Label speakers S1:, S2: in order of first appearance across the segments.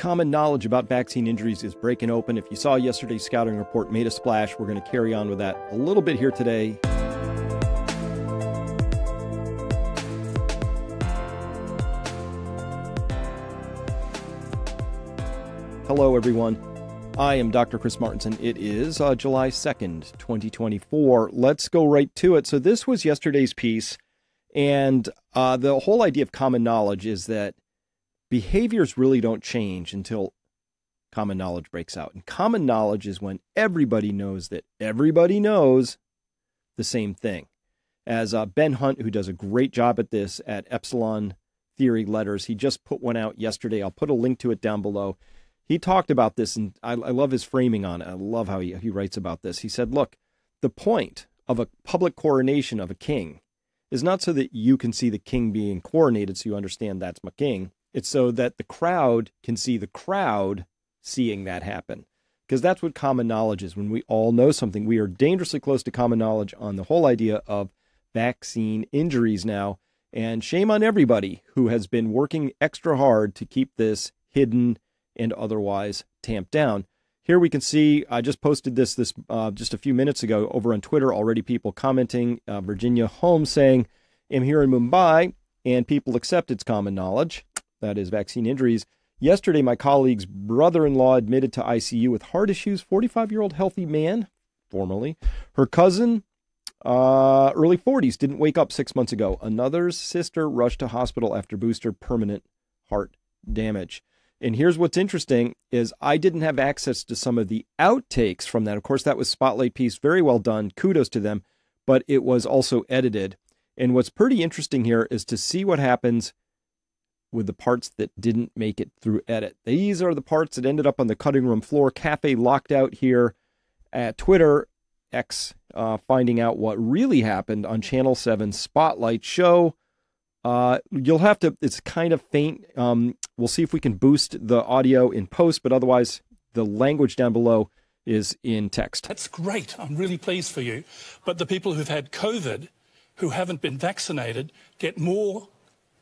S1: common knowledge about vaccine injuries is breaking open. If you saw yesterday's scouting report, made a splash. We're going to carry on with that a little bit here today. Hello, everyone. I am Dr. Chris Martinson. It is July 2nd, 2024. Let's go right to it. So this was yesterday's piece, and the whole idea of common knowledge is that behaviors really don't change until common knowledge breaks out. And common knowledge is when everybody knows that everybody knows the same thing. As Ben Hunt, who does a great job at this at Epsilon Theory Letters, he just put one out yesterday. I'll put a link to it down below. He talked about this, and I love his framing on it. I love how he writes about this. He said, look, the point of a public coronation of a king is not so that you can see the king being coronated so you understand that's my king. It's so that the crowd can see the crowd seeing that happen. Because that's what common knowledge is. When we all know something, we are dangerously close to common knowledge on the whole idea of vaccine injuries now. And shame on everybody who has been working extra hard to keep this hidden and otherwise tamped down. Here we can see, I just posted this just a few minutes ago over on Twitter, already people commenting. Virginia Holmes saying, I'm here in Mumbai, and people accept it's common knowledge. That is vaccine injuries. Yesterday, my colleague's brother-in-law admitted to ICU with heart issues, 45-year-old healthy man, formerly. Her cousin, early 40s, didn't wake up 6 months ago. Another's sister rushed to hospital after booster permanent heart damage. And here's what's interesting is I didn't have access to some of the outtakes from that. Of course, that was Spotlight piece. Very well done. Kudos to them. But it was also edited. And what's pretty interesting here is to see what happens with the parts that didn't make it through edit. These are the parts that ended up on the cutting room floor. Cafe locked out here at Twitter X, finding out what really happened on Channel 7 Spotlight show. You'll have to, it's kind of faint. We'll see if we can boost the audio in post, but otherwise the language down below is in text.
S2: That's great. I'm really pleased for you. But the people who've had COVID, who haven't been vaccinated, get more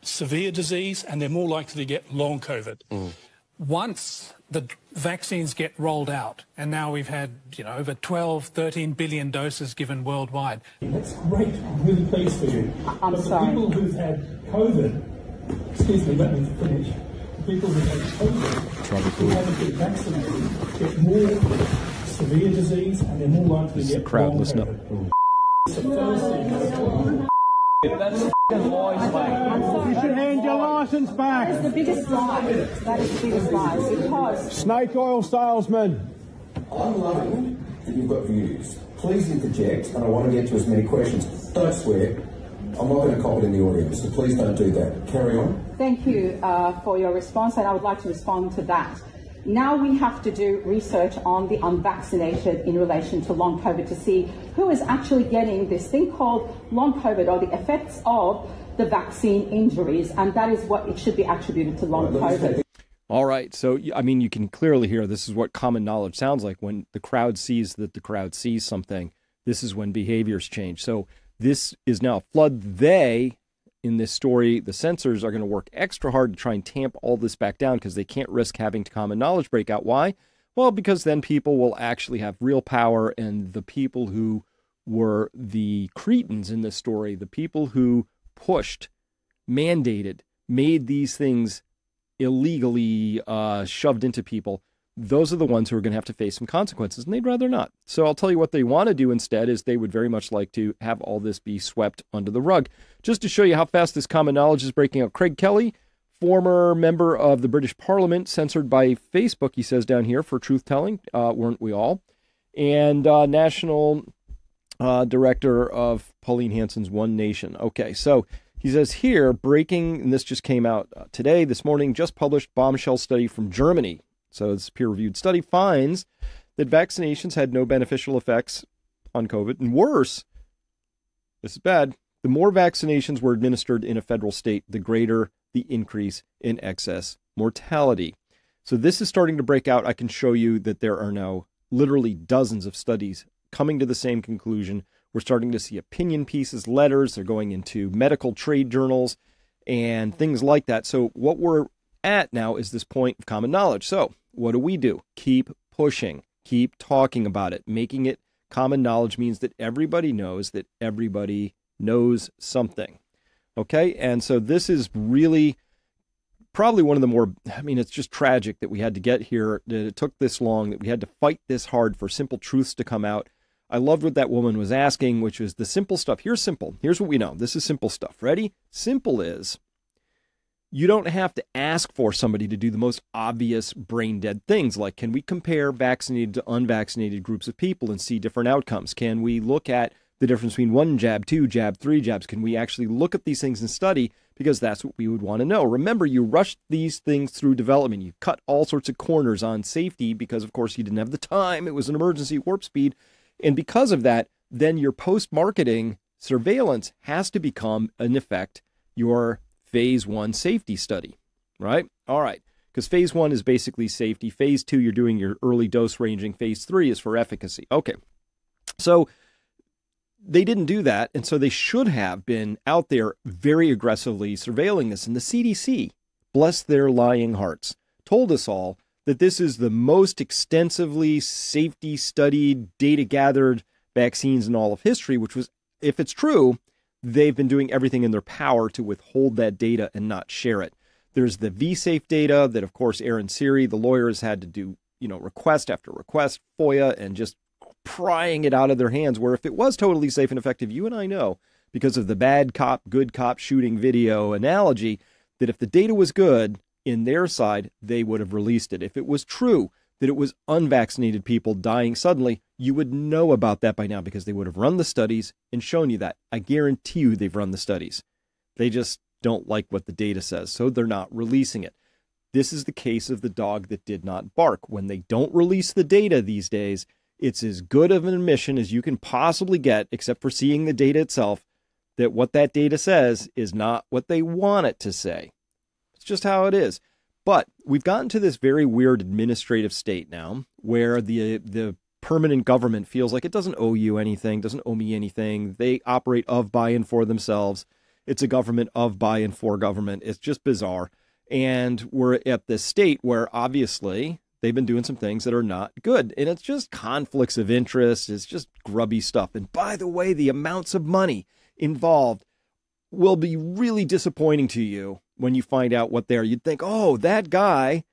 S2: severe disease and they're more likely to get long COVID.
S3: Once the vaccines get rolled out, and now we've had, over 12, 13 billion doses given worldwide.
S2: That's great. I'm really pleased for you.
S4: I'm
S2: but
S4: sorry.
S2: The people who've had COVID, excuse me, let me finish. The people who've had COVID, who haven't been vaccinated, get more severe disease and they're more likely to get
S1: crowd,
S2: long
S1: listen up.
S2: COVID. It's the first thing.
S5: That's lies, mate. You should hand your licence back.
S4: That is the biggest lie. That is the biggest lie. Because
S5: Snake oil salesman.
S6: I'm loving that you've got views. Please interject, and I want to get to as many questions. Don't swear. I'm not going to cop it in the audience, so please don't do that. Carry on.
S4: thank you for your response, and I would like to respond to that. Now we have to do research on the unvaccinated in relation to long COVID to see who is actually getting this thing called long COVID, or the effects of the vaccine injuries, and that is what it should be attributed to long COVID.
S1: All right. So, I mean, you can clearly hear this is what common knowledge sounds like. When the crowd sees that the crowd sees something, this is when behaviors change. So this is now a flood. They, in this story, the censors are going to work extra hard to try and tamp all this back down because they can't risk having common knowledge break out. Why? Well, because then people will actually have real power, and the people who were the cretins in this story, the people who pushed, mandated, made these things illegally shoved into people, those are the ones who are going to have to face some consequences, and they'd rather not. So I'll tell you what they want to do instead is they would very much like to have all this be swept under the rug. Just to show you how fast this common knowledge is breaking out, Craig Kelly, former member of the British Parliament, censored by Facebook, he says down here, for truth-telling, weren't we all? And national director of Pauline Hanson's One Nation. Okay, so he says here, breaking, and this just came out today, this morning, just published bombshell study from Germany. So this peer-reviewed study finds that vaccinations had no beneficial effects on COVID. And worse, this is bad, the more vaccinations were administered in a federal state, the greater the increase in excess mortality. So this is starting to break out. I can show you that there are now literally dozens of studies coming to the same conclusion. We're starting to see opinion pieces, letters. They're going into medical trade journals and things like that. So what we're at now is this point of common knowledge. So what do? Keep pushing, keep talking about it. Making it common knowledge means that everybody knows something. Okay, and so this is really probably one of the more, it's just tragic that we had to get here, that it took this long, that we had to fight this hard for simple truths to come out. I loved what that woman was asking, which was the simple stuff. Here's simple. Here's what we know. This is simple stuff. Ready? Simple is, you don't have to ask for somebody to do the most obvious brain dead things, like can we compare vaccinated to unvaccinated groups of people and see different outcomes? Can we look at the difference between 1 jab, 2 jab, 3 jabs? Can we actually look at these things and study? Because that's what we would want to know. Remember, you rushed these things through development. You cut all sorts of corners on safety because, of course, you didn't have the time. It was an emergency warp speed. And because of that, then your post-marketing surveillance has to become, in effect, your phase 1 safety study, right? All right, because phase 1 is basically safety. Phase 2, you're doing your early dose ranging. Phase 3 is for efficacy. Okay, so they didn't do that, and so they should have been out there very aggressively surveilling this. And the CDC, bless their lying hearts, told us all that this is the most extensively safety studied, data gathered vaccines in all of history, which was, if it's true, they've been doing everything in their power to withhold that data and not share it. There's the V-Safe data that, of course, Aaron Siri, the lawyers, had to do, request after request, FOIA, and just prying it out of their hands, where if it was totally safe and effective, you and I know, because of the bad cop, good cop shooting video analogy, that if the data was good in their side, they would have released it. If it was true that it was unvaccinated people dying suddenly, you would know about that by now because they would have run the studies and shown you that. I guarantee you they've run the studies. They just don't like what the data says, so they're not releasing it. This is the case of the dog that did not bark. When they don't release the data these days, it's as good of an admission as you can possibly get, except for seeing the data itself, that what that data says is not what they want it to say. It's just how it is. But we've gotten to this very weird administrative state now where the permanent government feels like it doesn't owe you anything, doesn't owe me anything. They operate of, by, and for themselves. It's a government of, by, and for government. It's just bizarre. And we're at this state where obviously they've been doing some things that are not good. And it's just conflicts of interest. It's just grubby stuff. And by the way, the amounts of money involved will be really disappointing to you when you find out what they are. You'd think, oh, that guy,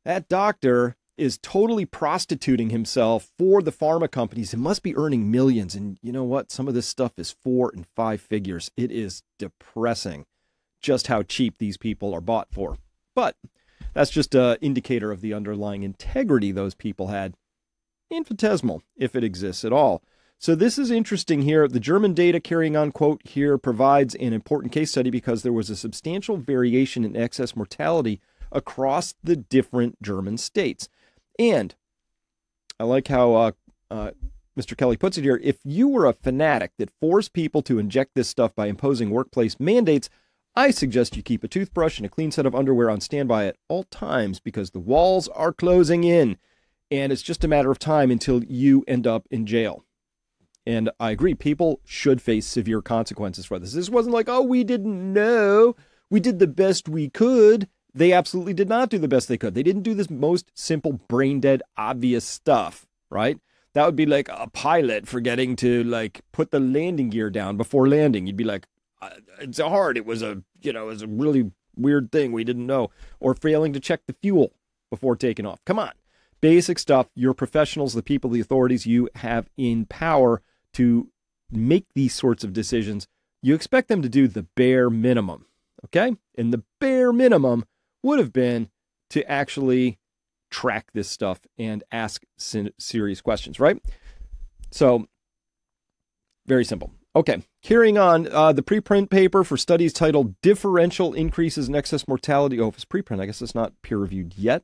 S1: that doctor is totally prostituting himself for the pharma companies. It must be earning millions. And you know what? Some of this stuff is 4 and 5 figures. It is depressing just how cheap these people are bought for. But that's just an indicator of the underlying integrity those people had. Infinitesimal, if it exists at all. So this is interesting here. The German data, carrying on quote here, provides an important case study because there was a substantial variation in excess mortality across the different German states. And I like how Mr. Kelly puts it here. If you were a fanatic that forced people to inject this stuff by imposing workplace mandates, I suggest you keep a toothbrush and a clean set of underwear on standby at all times because the walls are closing in and it's just a matter of time until you end up in jail. And I agree, people should face severe consequences for this. This wasn't like, oh, we didn't know. We did the best we could. They absolutely did not do the best they could. They didn't do this most simple, brain-dead, obvious stuff, right? That would be like a pilot forgetting to, put the landing gear down before landing. You'd be like, it's hard. It was a really weird thing we didn't know. Or failing to check the fuel before taking off. Come on. Basic stuff. You're professionals, the people, the authorities you have in power to make these sorts of decisions. You expect them to do the bare minimum, okay? And the bare minimum would have been to actually track this stuff and ask serious questions, right? So, very simple. Okay, carrying on, the preprint paper for studies titled Differential Increases in Excess Mortality. Oh, if it's preprint, I guess it's not peer-reviewed yet.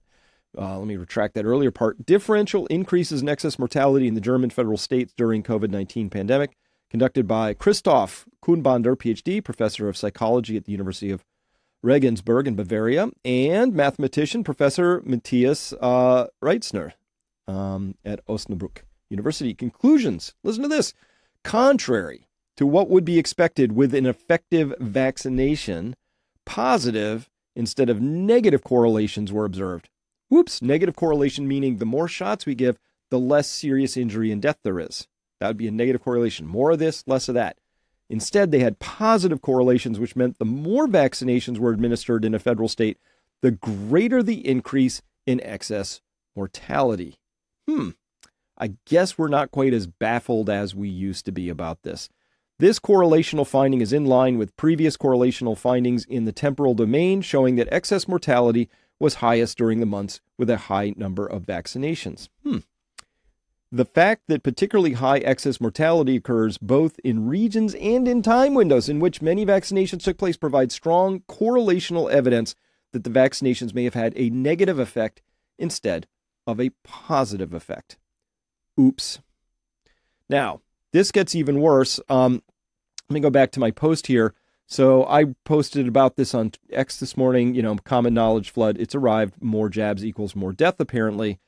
S1: Let me retract that earlier part. Differential increases in excess mortality in the German federal states during COVID-19 pandemic, conducted by Christoph Kuhnbander, PhD, professor of psychology at the University of Regensburg in Bavaria, and mathematician Professor Matthias Reitzner at Osnabrück University. Conclusions. Listen to this. Contrary to what would be expected with an effective vaccination, positive instead of negative correlations were observed. Whoops, negative correlation meaning the more shots we give, the less serious injury and death there is. That would be a negative correlation. More of this, less of that. Instead, they had positive correlations, which meant the more vaccinations were administered in a federal state, the greater the increase in excess mortality. I guess we're not quite as baffled as we used to be about this. This correlational finding is in line with previous correlational findings in the temporal domain, showing that excess mortality was highest during the months with a high number of vaccinations. The fact that particularly high excess mortality occurs both in regions and in time windows in which many vaccinations took place provides strong correlational evidence that the vaccinations may have had a negative effect instead of a positive effect. Oops. Now, this gets even worse. Let me go back to my post here. So I posted about this on X this morning, common knowledge flood. It's arrived. More jabs equals more death, apparently.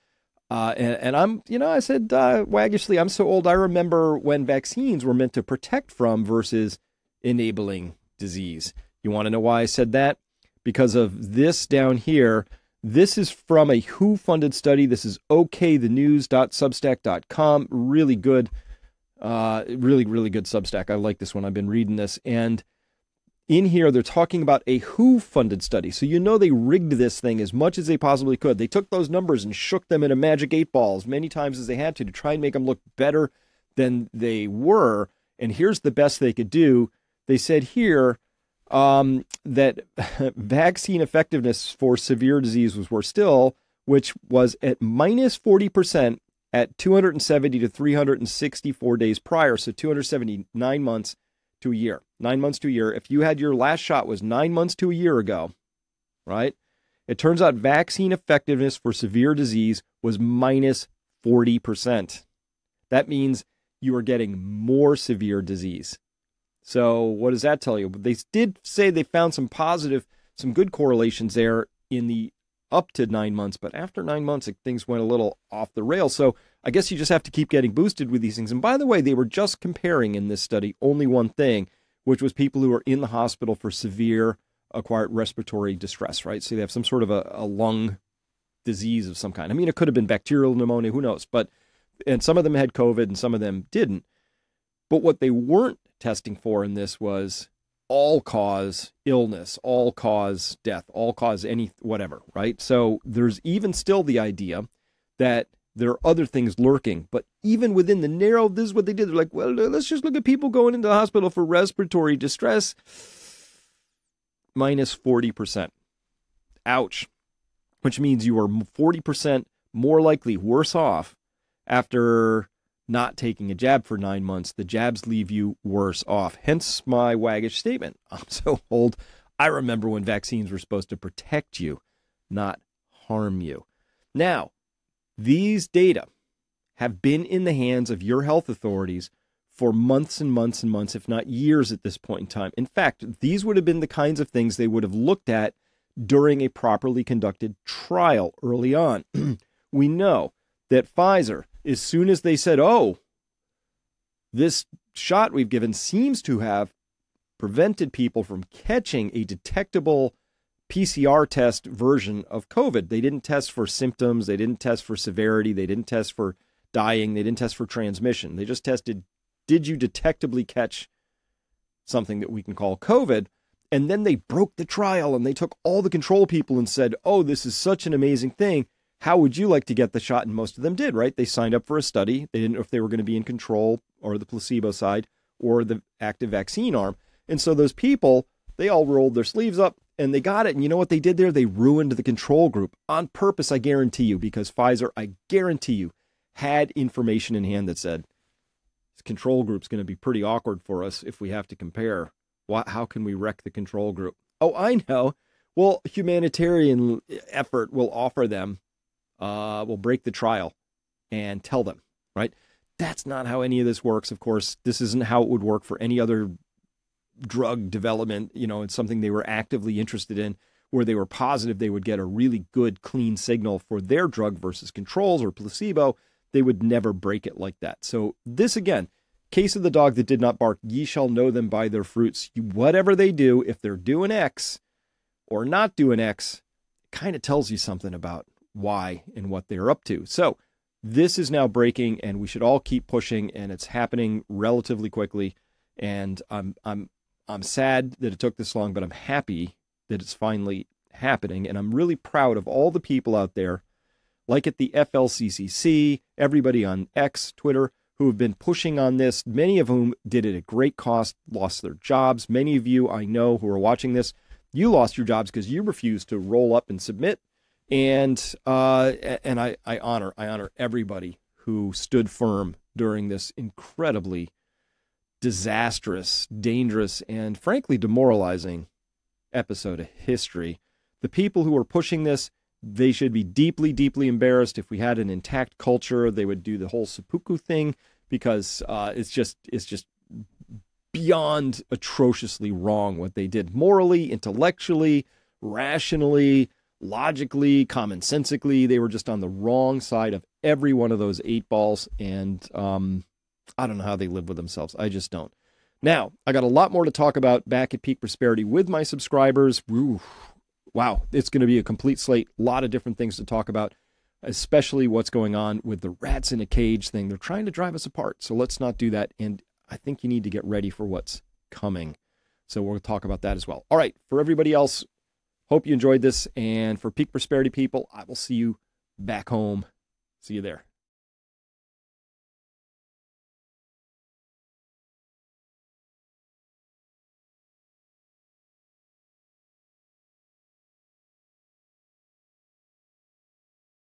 S1: And I'm, I said, waggishly, I'm so old. I remember when vaccines were meant to protect from versus enabling disease. You want to know why I said that? Because of this down here. This is from a WHO-funded study. This is okthenews.substack.com. Really good, really good Substack. I like this one. I've been reading this. And in here, they're talking about a WHO-funded study. So they rigged this thing as much as they possibly could. They took those numbers and shook them in a magic 8 ball as many times as they had to try and make them look better than they were. And here's the best they could do. They said here that vaccine effectiveness for severe disease was worse still, which was at minus 40% at 270 to 364 days prior. So 279 months to a year. 9 months to a year. If you had your last shot was 9 months to a year ago, right? It turns out vaccine effectiveness for severe disease was minus 40%. That means you are getting more severe disease. So what does that tell you? They did say they found some good correlations there in the up to 9 months, but after 9 months, things went a little off the rails. So I guess you just have to keep getting boosted with these things. And by the way, they were just comparing in this study only one thing, which was people who are in the hospital for severe acquired respiratory distress, right? So they have some sort of a lung disease of some kind. I mean, it could have been bacterial pneumonia, who knows? And some of them had COVID and some of them didn't. But what they weren't testing for in this was all-cause illness, all-cause death, all-cause whatever, right? So there's even still the idea that there are other things lurking. But even within the narrow, this is what they did. They're like, well, let's just look at people going into the hospital for respiratory distress. Minus 40%. Ouch. Which means you are 40% more likely worse off after not taking a jab for 9 months. The jabs leave you worse off. Hence my waggish statement. I'm so old. I remember when vaccines were supposed to protect you, not harm you. Now, these data have been in the hands of your health authorities for months and months and months, if not years at this point in time. In fact, these would have been the kinds of things they would have looked at during a properly conducted trial early on. We know that Pfizer, as soon as they said, oh, this shot we've given seems to have prevented people from catching a detectable PCR test version of COVID. They didn't test for symptoms. They didn't test for severity. They didn't test for dying. They didn't test for transmission. They just tested, did you detectably catch something that we can call COVID? And then they broke the trial and they took all the control people and said, oh, this is such an amazing thing. How would you like to get the shot? And most of them did, right? They signed up for a study. They didn't know if they were going to be in control or the placebo side or the active vaccine arm. And so those people, they all rolled their sleeves up and they got it. And you know what they did there? They ruined the control group on purpose, I guarantee you, because Pfizer, I guarantee you, had information in hand that said, this control group's going to be pretty awkward for us if we have to compare. How can we wreck the control group? Oh, I know. Well, humanitarian effort will offer them, will break the trial and tell them, right? That's not how any of this works. Of course, this isn't how it would work for any other drug development. It's something they were actively interested in, where they were positive they would get a really good, clean signal for their drug versus controls or placebo. They would never break it like that. So this, again, case of the dog that did not bark, ye shall know them by their fruits. Whatever they do, if they're doing X or not doing X, it kind of tells you something about why and what they're up to. So this is now breaking, and we should all keep pushing, and it's happening relatively quickly. And I'm sad that it took this long, but I'm happy that it's finally happening. And I'm really proud of all the people out there, like at the FLCCC, everybody on X, Twitter, who have been pushing on this, many of whom did it at great cost, lost their jobs. Many of you I know who are watching this, you lost your jobs because you refused to roll up and submit. And I honor everybody who stood firm during this incredibly disastrous, dangerous, and frankly demoralizing episode of history. The people who are pushing this, they should be deeply, deeply embarrassed. If we had an intact culture, they would do the whole seppuku thing, because it's just beyond atrociously wrong what they did. Morally, intellectually, rationally, logically, commonsensically, they were just on the wrong side of every one of those 8 balls. And I don't know how they live with themselves. I just don't. Now, I got a lot more to talk about back at Peak Prosperity with my subscribers. Woo. Wow, it's going to be a complete slate. A lot of different things to talk about, especially what's going on with the rats in a cage thing. They're trying to drive us apart, so let's not do that. And I think you need to get ready for what's coming. So we'll talk about that as well. All right, for everybody else, hope you enjoyed this. And for Peak Prosperity people, I will see you back home. See you there.